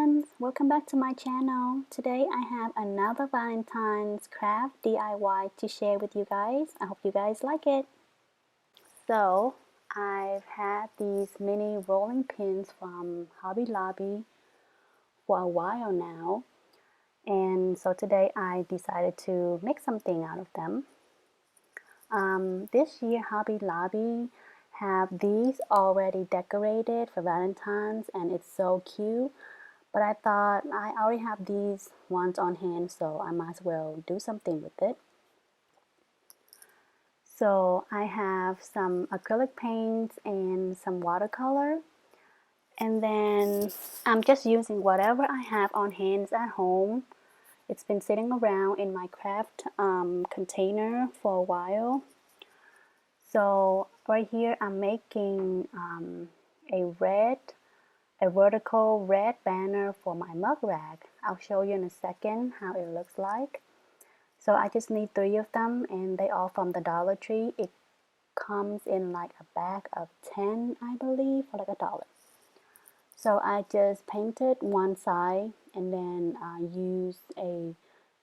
friends, welcome back to my channel. Today I have another Valentine's craft DIY to share with you guys. I hope you guys like it. So I've had these mini rolling pins from Hobby Lobby for a while now, and so today I decided to make something out of them. This year Hobby Lobby have these already decorated for Valentine's, and it's so cute. But I thought I already have these ones on hand, so I might as well do something with it. So I have some acrylic paints and some watercolor, and then I'm just using whatever I have on hand at home. It's been sitting around in my craft container for a while. So right here I'm making a vertical red banner for my mug rack. I'll show you in a second how it looks like. So I just need 3 of them, and they all from the Dollar Tree. It comes in like a bag of 10, I believe, for like $1. So I just painted one side and then used a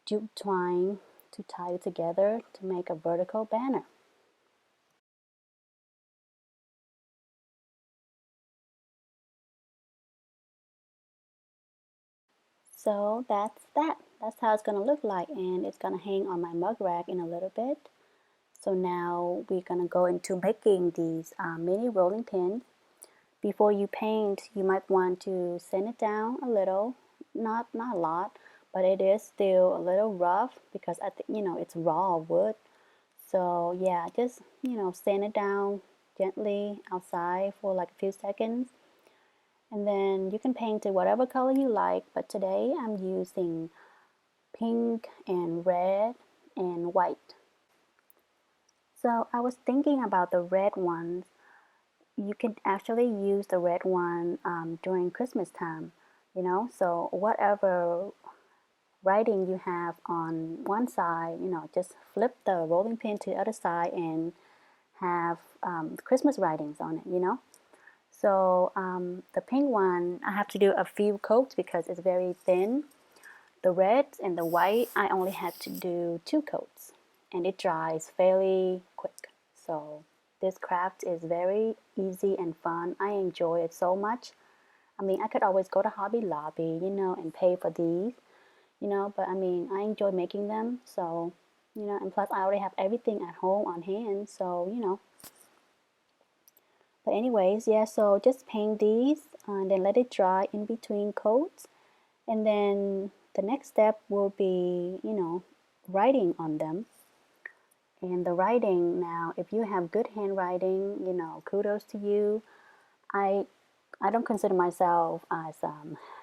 jute twine to tie it together to make a vertical banner. So that's that. That's how it's going to look like, and it's going to hang on my mug rack in a little bit. So now we're going to go into making these mini rolling pins. Before you paint, you might want to sand it down a little, not a lot, but it is still a little rough because I think, it's raw wood. So yeah, just, sand it down gently outside for like a few seconds. And then you can paint it whatever color you like, but today I'm using pink and red and white. So I was thinking about the red ones. You can actually use the red one during Christmas time, so whatever writing you have on one side, just flip the rolling pin to the other side and have Christmas writings on it, So the pink one, I have to do a few coats because it's very thin. The red and the white, I only had to do 2 coats, and it dries fairly quick. So this craft is very easy and fun. I enjoy it so much. I mean, I could always go to Hobby Lobby, and pay for these, but I mean, I enjoy making them. So, and plus I already have everything at home on hand, so. But anyways, yeah, so just paint these and then let it dry in between coats. And then the next step will be, writing on them. And the writing now, if you have good handwriting, kudos to you. I don't consider myself as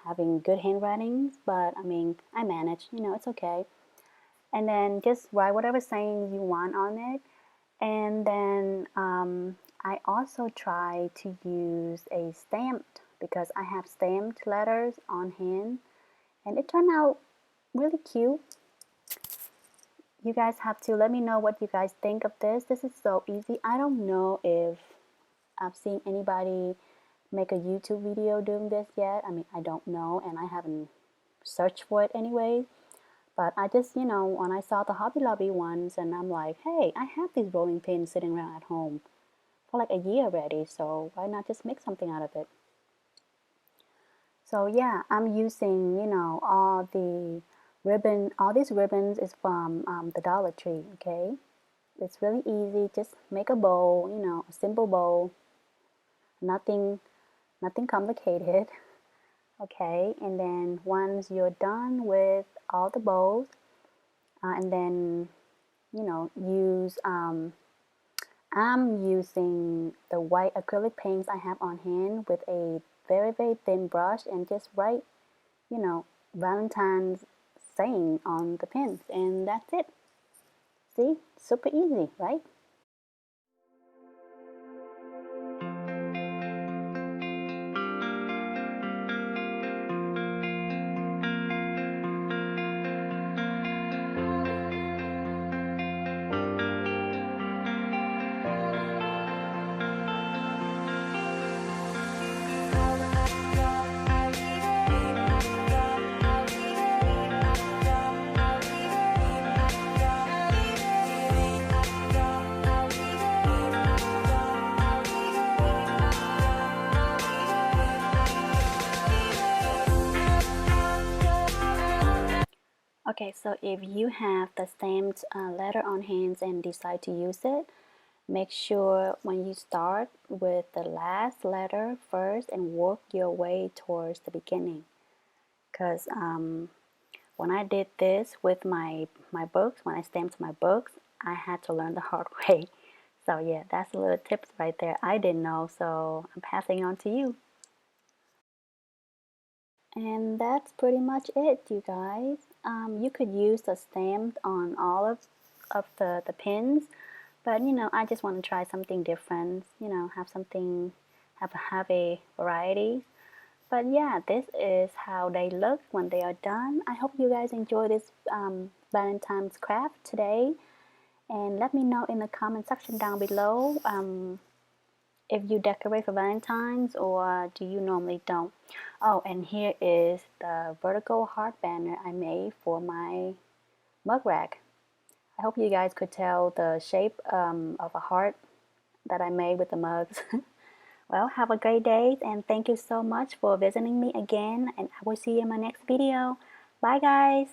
having good handwriting, but I mean, I manage, it's okay. And then just write whatever saying you want on it. And then I also try to use a stamped, because I have stamped letters on hand, and it turned out really cute. You guys have to let me know what you guys think of this. This is so easy. I don't know if I've seen anybody make a YouTube video doing this yet. I mean, I don't know, and I haven't searched for it anyway. But I just, when I saw the Hobby Lobby ones, and I'm like, hey, I have these rolling pins sitting around at home for like a year already, so why not just make something out of it? So yeah, I'm using, all these ribbons is from the Dollar Tree, okay? It's really easy. Just make a bow, a simple bow. Nothing complicated. Okay, and then once you're done with all the bows, and then, use, I'm using the white acrylic paints I have on hand with a very, very thin brush, and just write, Valentine's saying on the pins, and that's it. See, super easy, right? Okay, so if you have the stamped letter on hands and decide to use it, make sure when you start with the last letter first and work your way towards the beginning. Because when I did this with my books, when I stamped my books, I had to learn the hard way. So yeah, that's a little tips right there. I didn't know, so I'm passing on to you. And that's pretty much it, you guys. You could use the stamp on all of the pins, but you know, I just want to try something different, you know, have something, have a variety. But yeah, this is how they look when they are done. I hope you guys enjoy this Valentine's craft today. And let me know in the comment section down below if you decorate for Valentine's or do you normally don't. Oh, and here is the vertical heart banner I made for my mug rack. I hope you guys could tell the shape of a heart that I made with the mugs. Well, have a great day and thank you so much for visiting me again, and I will see you in my next video. Bye guys!